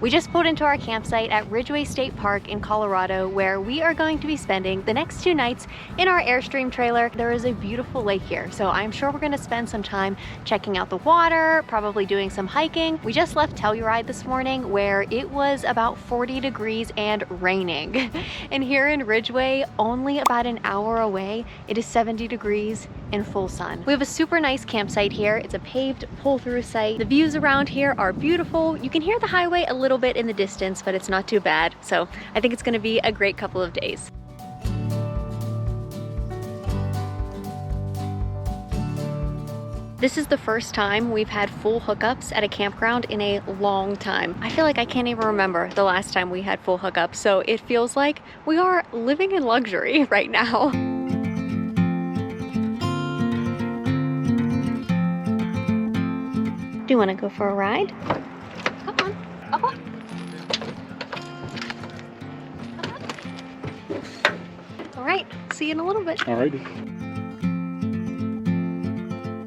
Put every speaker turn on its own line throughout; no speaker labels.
We just pulled into our campsite at Ridgway State Park in Colorado, where we are going to be spending the next 2 nights in our Airstream trailer. There is a beautiful lake here, so I'm sure we're gonna spend some time checking out the water, probably doing some hiking. We just left Telluride this morning where it was about 40 degrees and raining. And here in Ridgway, only about an hour away, it is 70 degrees in full sun. We have a super nice campsite here. It's a paved pull-through site. The views around here are beautiful. You can hear the highway a little bit in the distance, but it's not too bad. So I think it's gonna be a great couple of days. This is the first time we've had full hookups at a campground in a long time. I feel like I can't even remember the last time we had full hookups, so it feels like we are living in luxury right now. Do you want to go for a ride? Come on. Up on. All right, see you in a little bit.
All righty.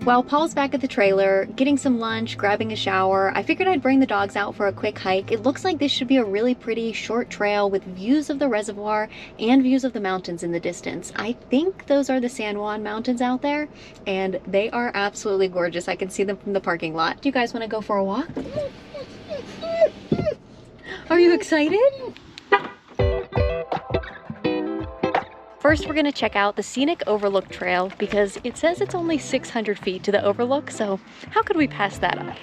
While Paul's back at the trailer, getting some lunch, grabbing a shower, I figured I'd bring the dogs out for a quick hike. It looks like this should be a really pretty short trail with views of the reservoir and views of the mountains in the distance. I think those are the San Juan Mountains out there, and they are absolutely gorgeous. I can see them from the parking lot. Do you guys want to go for a walk? Are you excited? First, we're gonna check out the Scenic Overlook Trail because it says it's only 600 feet to the overlook, so how could we pass that up?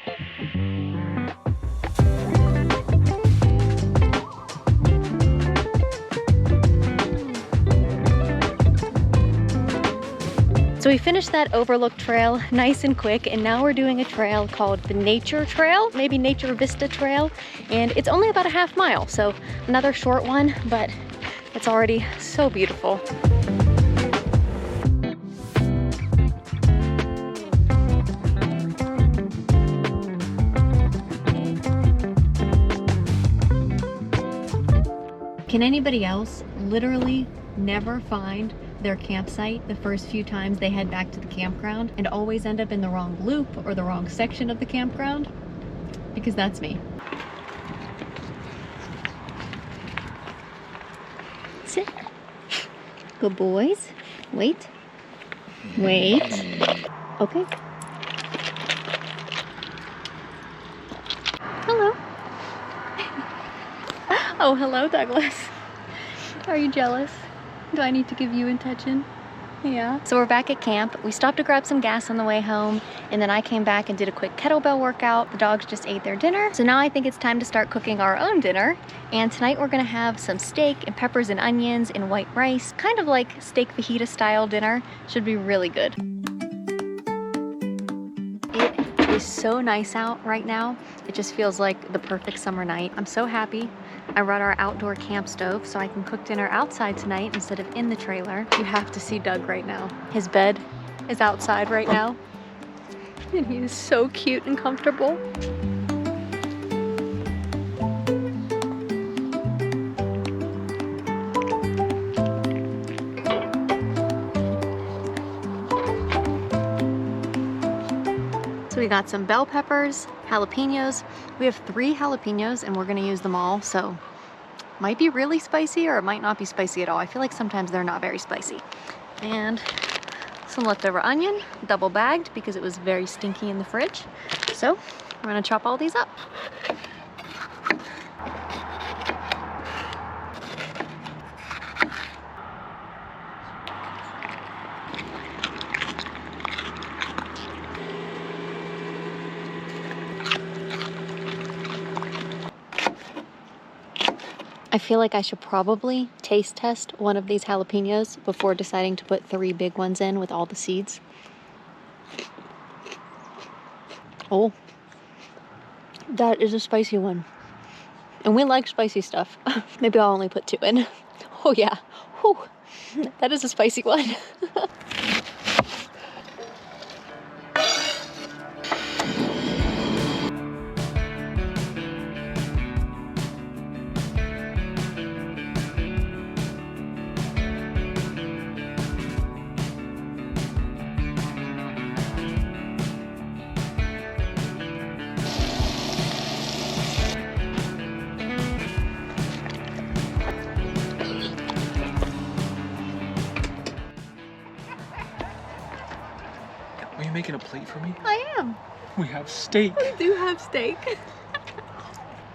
So we finished that Overlook Trail nice and quick, and now we're doing a trail called the Nature Trail, maybe Nature Vista Trail, and it's only about a half mile, so another short one, but it's already so beautiful. Can anybody else literally never find their campsite the first few times they head back to the campground and always end up in the wrong loop or the wrong section of the campground? Because that's me. Sit. Good boys. Wait. Wait. Okay. Hello. Oh, hello, Douglas. Are you jealous? Do I need to give you attention? Yeah. So we're back at camp. We stopped to grab some gas on the way home, and then I came back and did a quick kettlebell workout. The dogs just ate their dinner. So now I think it's time to start cooking our own dinner. And tonight we're gonna have some steak and peppers and onions and white rice, kind of like steak fajita style dinner. Should be really good. It is so nice out right now. It just feels like the perfect summer night. I'm so happy I brought our outdoor camp stove so I can cook dinner outside tonight instead of in the trailer. You have to see Doug right now. His bed is outside right now, and he is so cute and comfortable. So we got some bell peppers, jalapenos. We have 3 jalapenos and we're gonna use them all, so might be really spicy or it might not be spicy at all. I feel like sometimes they're not very spicy. And some leftover onion, double bagged because it was very stinky in the fridge. So we're gonna chop all these up. I feel like I should probably taste test one of these jalapenos before deciding to put 3 big ones in with all the seeds. Oh, that is a spicy one. And we like spicy stuff. Maybe I'll only put 2 in. Oh yeah, whew, that is a spicy one.
making a plate for me?
I am.
We have steak.
We do have steak.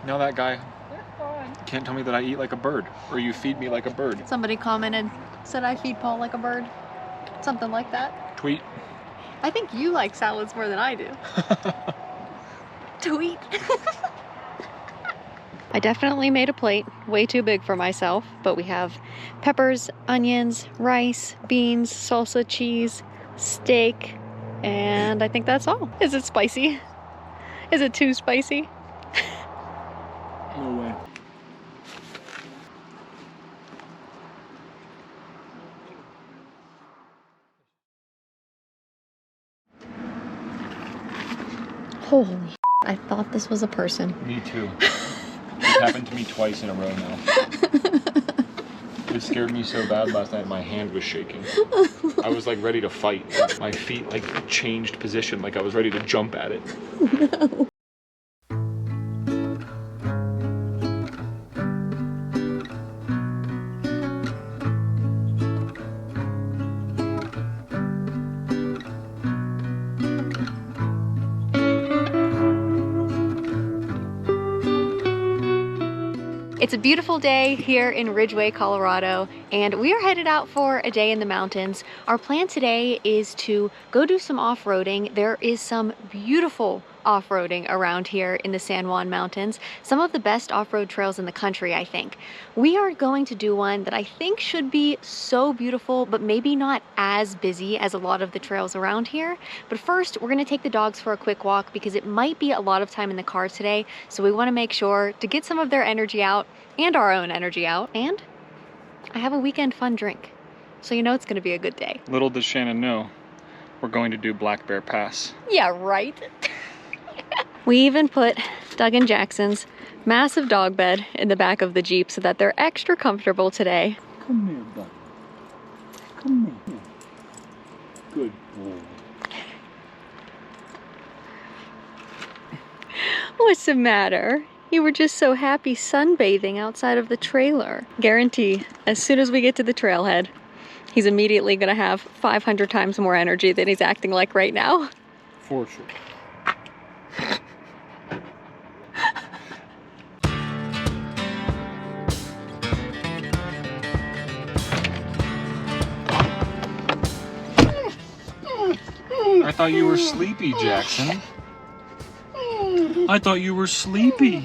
Now that guy can't tell me that I eat like a bird, or you feed me like a bird.
Somebody commented, said I feed Paul like a bird. Something like that.
Tweet.
I think you like salads more than I do. Tweet. I definitely made a plate, way too big for myself, but we have peppers, onions, rice, beans, salsa, cheese, steak, and I think that's all. Is it spicy? Is it too spicy?
No way.
Holy shit, I thought this was a person.
Me too. It happened to me twice in a row now. It scared me so bad last night, my hand was shaking. I was like ready to fight. My feet like changed position, like I was ready to jump at it.
No. It's a beautiful day here in Ridgeway, Colorado, and we are headed out for a day in the mountains. Our plan today is to go do some off-roading. There is some beautiful off-roading around here in the San Juan Mountains. Some of the best off-road trails in the country, I think. We are going to do one that I think should be so beautiful, but maybe not as busy as a lot of the trails around here. But first, we're gonna take the dogs for a quick walk because it might be a lot of time in the car today. So we wanna make sure to get some of their energy out and our own energy out. And I have a weekend fun drink. So you know it's gonna be a good day.
Little does Shannon know, we're going to do Black Bear Pass.
Yeah, right. We even put Doug and Jackson's massive dog bed in the back of the Jeep so that they're extra comfortable today.
Come here, Doug. Come here. Good boy.
What's the matter? You were just so happy sunbathing outside of the trailer. Guarantee, as soon as we get to the trailhead, he's immediately gonna have 500 times more energy than he's acting like right now.
For sure. I thought you were sleepy, Jackson. I thought you were sleepy.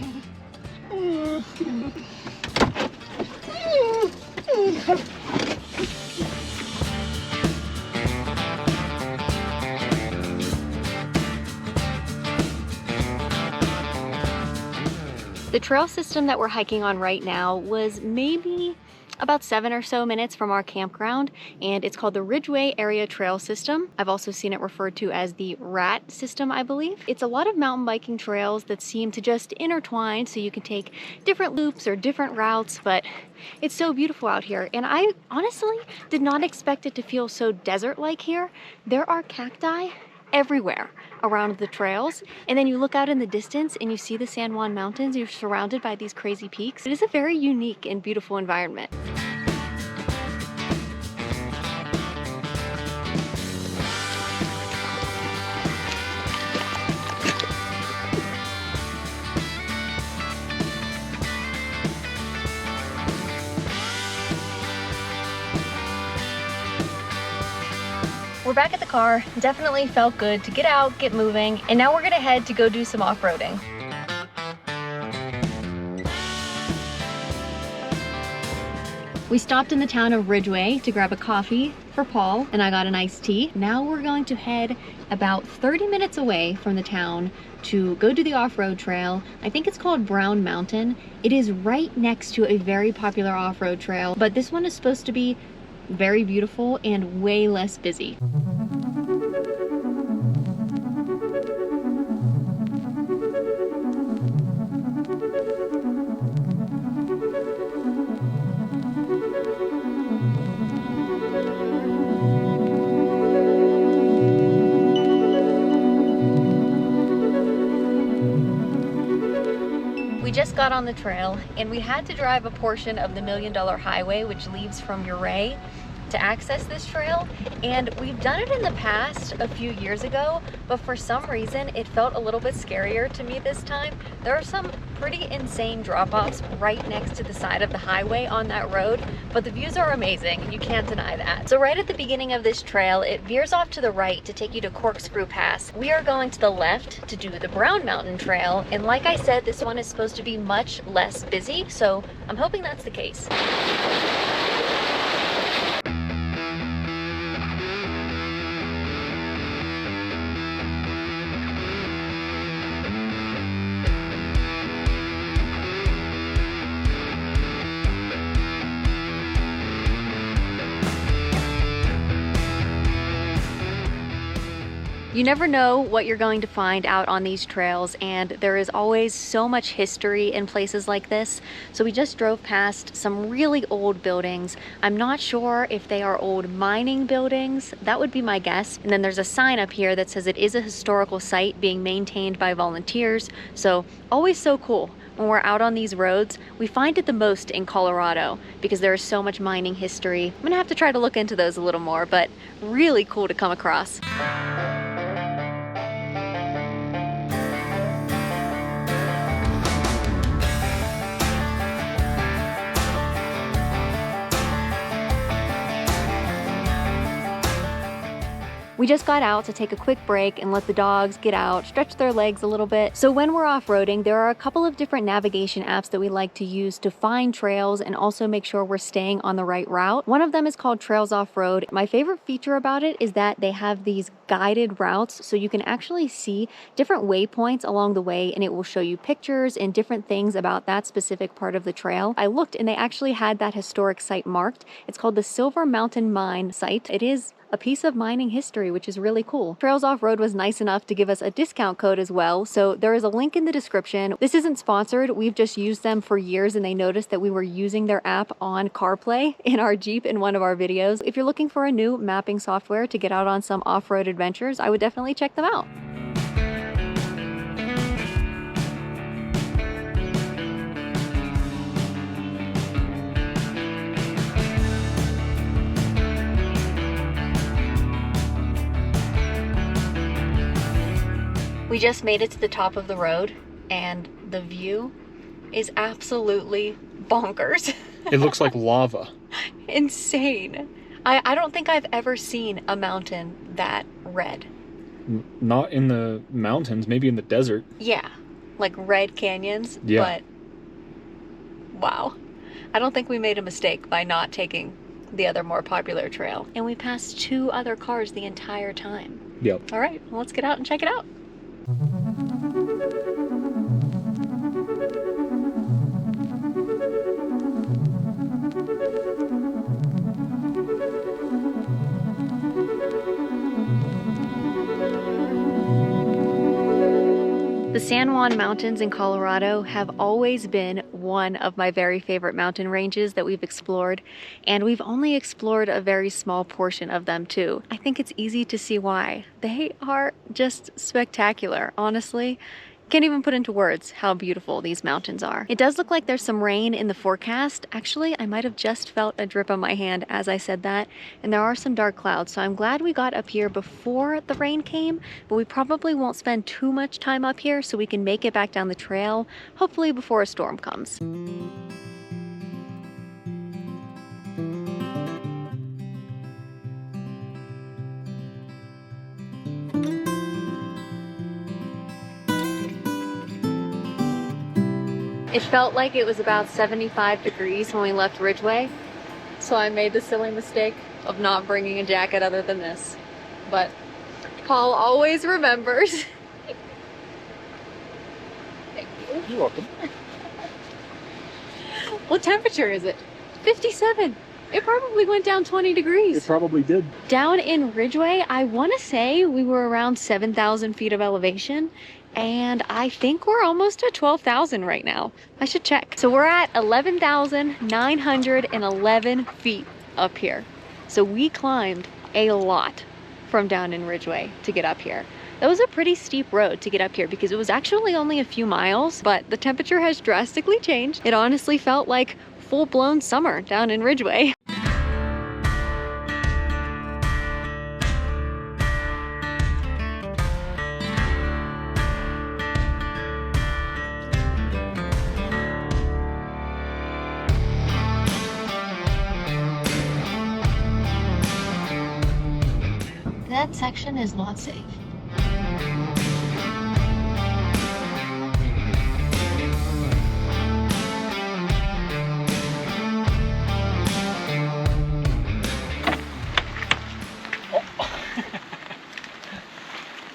The trail system that we're hiking on right now was maybe about 7 or so minutes from our campground, and it's called the Ridgeway Area Trail System. I've also seen it referred to as the RAT system, I believe. It's a lot of mountain biking trails that seem to just intertwine, so you can take different loops or different routes, but it's so beautiful out here. And I honestly did not expect it to feel so desert-like here. There are cacti everywhere around the trails, and then you look out in the distance and you see the San Juan Mountains. You're surrounded by these crazy peaks. It is a very unique and beautiful environment. We're back at the car. Definitely felt good to get out, get moving, and now we're gonna head to go do some off-roading. We stopped in the town of Ridgeway to grab a coffee for Paul, and I got an iced tea. Now we're going to head about 30 minutes away from the town to go do the off-road trail. I think it's called Brown Mountain. It is right next to a very popular off-road trail, but this one is supposed to be very beautiful and way less busy. We just got on the trail and we had to drive a portion of the $1 Million Highway, which leaves from Ouray to access this trail, and we've done it in the past a few years ago, but for some reason it felt a little bit scarier to me this time. There are some pretty insane drop-offs right next to the side of the highway on that road, but the views are amazing, you can't deny that. So right at the beginning of this trail, it veers off to the right to take you to Corkscrew Pass. We are going to the left to do the Brown Mountain Trail, and like I said, this one is supposed to be much less busy, so I'm hoping that's the case. You never know what you're going to find out on these trails, and there is always so much history in places like this. So we just drove past some really old buildings. I'm not sure if they are old mining buildings. That would be my guess. And then there's a sign up here that says it is a historical site being maintained by volunteers. So always so cool. When we're out on these roads, we find it the most in Colorado because there is so much mining history. I'm gonna have to try to look into those a little more, but really cool to come across. We just got out to take a quick break and let the dogs get out, stretch their legs a little bit. So when we're off-roading, there are a couple of different navigation apps that we like to use to find trails and also make sure we're staying on the right route. One of them is called Trails Off Road. My favorite feature about it is that they have these guided routes, so you can actually see different waypoints along the way, and it will show you pictures and different things about that specific part of the trail. I looked and they actually had that historic site marked. It's called the Silver Mountain Mine site. It is a piece of mining history, which is really cool. Trails Off Road was nice enough to give us a discount code as well, so there is a link in the description. This isn't sponsored. We've just used them for years, and they noticed that we were using their app on CarPlay in our Jeep in one of our videos. If you're looking for a new mapping software to get out on some off-road adventures, I would definitely check them out. We just made it to the top of the road, and the view is absolutely bonkers.
It looks like lava.
Insane. I don't think I've ever seen a mountain that red.
Not in the mountains, maybe in the desert.
Yeah, like red canyons,
yeah.
But wow. I don't think we made a mistake by not taking the other more popular trail. And we passed 2 other cars the entire time.
Yep.
All right, well, let's get out and check it out. The San Juan Mountains in Colorado have always been one of my very favorite mountain ranges that we've explored, and we've only explored a very small portion of them too. I think it's easy to see why. They are just spectacular, honestly. Can't even put into words how beautiful these mountains are. It does look like there's some rain in the forecast. Actually, I might have just felt a drip on my hand as I said that, and there are some dark clouds, so I'm glad we got up here before the rain came, but we probably won't spend too much time up here so we can make it back down the trail, hopefully before a storm comes. It felt like it was about 75 degrees when we left Ridgeway, so I made the silly mistake of not bringing a jacket other than this. But Paul always remembers. Thank you.
You're welcome.
What temperature is it? 57. It probably went down 20 degrees.
It probably did.
Down in Ridgeway, I want to say we were around 7,000 feet of elevation, and I think we're almost at 12,000 right now. I should check. So we're at 11,911 feet up here. So we climbed a lot from down in Ridgeway to get up here. That was a pretty steep road to get up here because it was actually only a few miles, but the temperature has drastically changed. It honestly felt like full-blown summer down in Ridgeway. that section is not safe.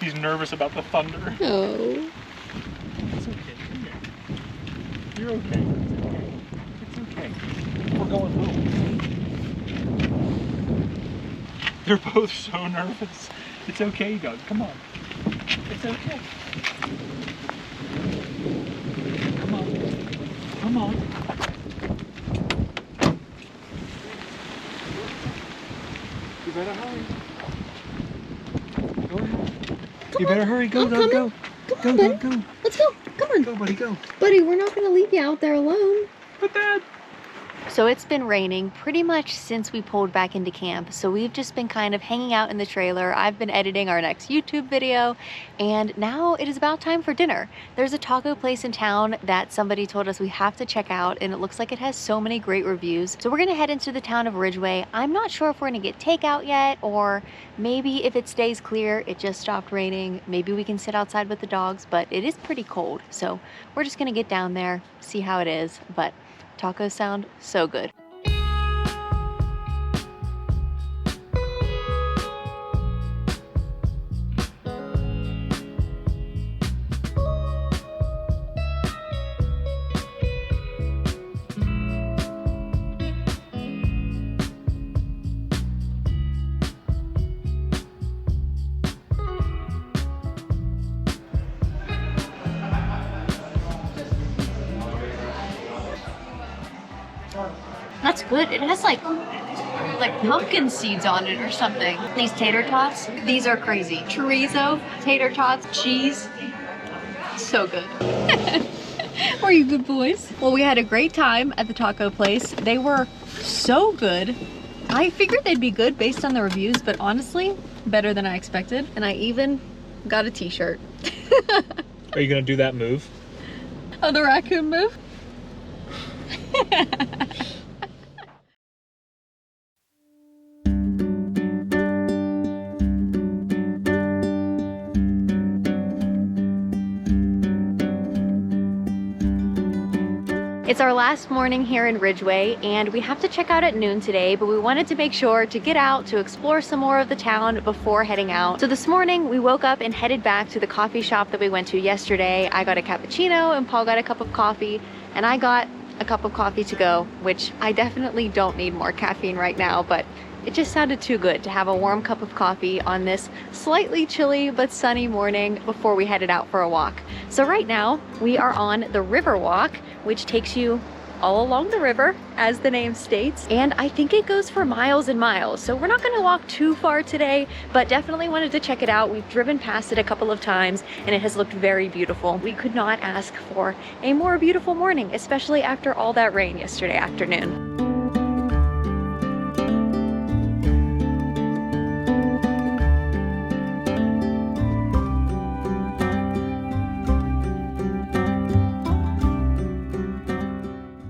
He's nervous about the thunder.
Oh.
It's okay. You're okay. It's okay. We're going home. They're both so nervous. It's okay, Doug. Come on. It's okay. Come on. Come on. You better hurry. Go ahead. You better hurry. Go, Doug. Go.
Come on,
Go,
buddy.
Doug. Go.
Let's go. Come on.
Go, buddy. Go.
Buddy, we're not going to leave you out there alone.
But Dad.
So it's been raining pretty much since we pulled back into camp. So we've just been kind of hanging out in the trailer. I've been editing our next YouTube video, and now it is about time for dinner. There's a taco place in town that somebody told us we have to check out, and it looks like it has so many great reviews. So we're gonna head into the town of Ridgway. I'm not sure if we're gonna get takeout yet, or maybe if it stays clear, it just stopped raining, maybe we can sit outside with the dogs, but it is pretty cold. So we're just gonna get down there, see how it is, but tacos sound so good. That's good. It has like pumpkin seeds on it or something. These tater tots, these are crazy. Chorizo, tater tots, cheese. So good. Are you good boys? Well, we had a great time at the taco place. They were so good. I figured they'd be good based on the reviews, but honestly, better than I expected. And I even got a t-shirt.
Are you gonna do that move?
Oh, the raccoon move? It's our last morning here in Ridgway, and we have to check out at noon today, but we wanted to make sure to get out to explore some more of the town before heading out. So this morning we woke up and headed back to the coffee shop that we went to yesterday. I got a cappuccino and Paul got a cup of coffee, and I got a cup of coffee to go, which I definitely don't need more caffeine right now, but it just sounded too good to have a warm cup of coffee on this slightly chilly but sunny morning before we headed out for a walk. So right now we are on the river walk, which takes you all along the river, as the name states, and I think it goes for miles and miles. So we're not going to walk too far today, but definitely wanted to check it out. We've driven past it a couple of times and it has looked very beautiful. We could not ask for a more beautiful morning, especially after all that rain yesterday afternoon.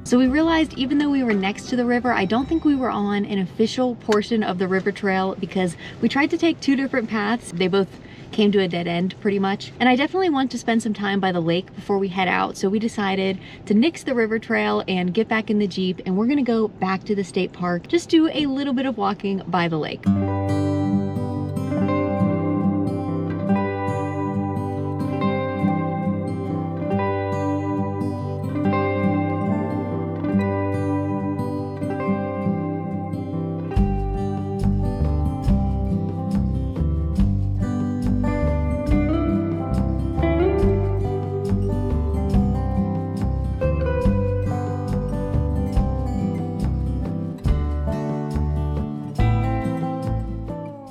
So we realized even though we were next to the river, I don't think we were on an official portion of the river trail because we tried to take two different paths. They both came to a dead end pretty much. And I definitely want to spend some time by the lake before we head out. So we decided to nix the river trail and get back in the Jeep, and we're gonna go back to the state park, just do a little bit of walking by the lake.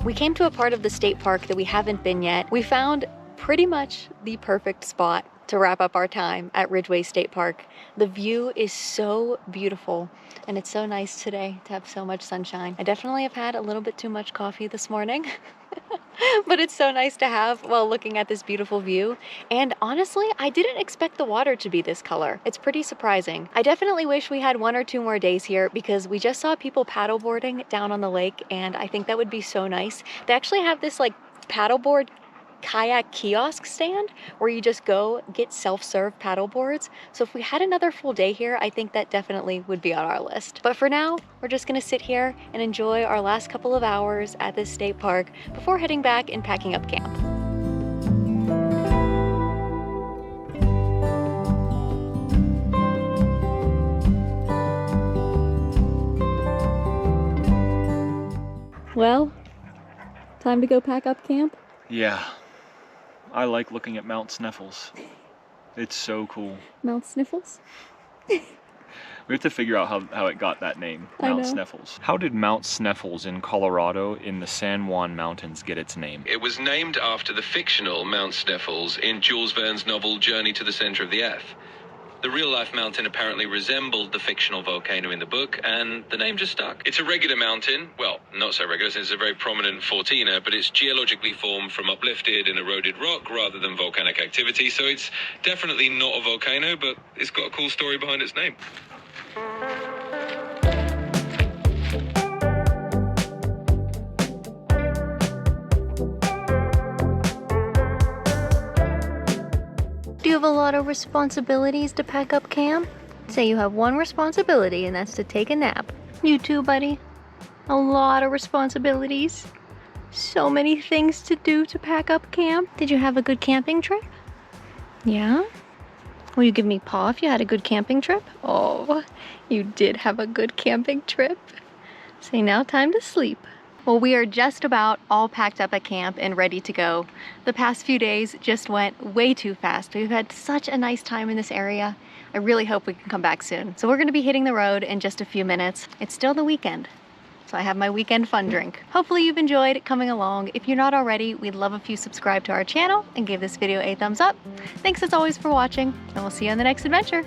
We came to a part of the state park that we haven't been yet. We found pretty much the perfect spot to wrap up our time at Ridgway State Park. The view is so beautiful and it's so nice today to have so much sunshine. I definitely have had a little bit too much coffee this morning. But it's so nice to have while looking at this beautiful view. And honestly, I didn't expect the water to be this color. It's pretty surprising. I definitely wish we had 1 or 2 more days here because we just saw people paddleboarding down on the lake, and I think that would be so nice. They actually have this like paddleboard kayak kiosk stand where you just go get self-serve paddle boards. So if we had another full day here, I think that definitely would be on our list. But for now, we're just gonna sit here and enjoy our last couple of hours at this state park before heading back and packing up camp. Well, time to go pack up camp?
Yeah. I like looking at Mount Sneffels. It's so cool.
Mount Sniffles?
We have to figure out how it got that name, Mount Sneffels. How did Mount Sneffels in Colorado in the San Juan Mountains get its name?
It was named after the fictional Mount Sneffels in Jules Verne's novel Journey to the Center of the Earth. The real-life mountain apparently resembled the fictional volcano in the book, and the name just stuck. It's a regular mountain. Well, not so regular since it's a very prominent 14er, but it's geologically formed from uplifted and eroded rock rather than volcanic activity, so it's definitely not a volcano, but it's got a cool story behind its name.
Do you have a lot of responsibilities to pack up camp? Say you have one responsibility, and that's to take a nap. You too, buddy? A lot of responsibilities. So many things to do to pack up camp. Did you have a good camping trip? Yeah? Will you give me paw if you had a good camping trip? Oh, you did have a good camping trip. Say now time to sleep. Well, we are just about all packed up at camp and ready to go. The past few days just went way too fast. We've had such a nice time in this area. I really hope we can come back soon. So we're gonna be hitting the road in just a few minutes. It's still the weekend, so I have my weekend fun drink. Hopefully you've enjoyed coming along. If you're not already, we'd love if you subscribe to our channel and give this video a thumbs up. Thanks as always for watching, and we'll see you on the next adventure.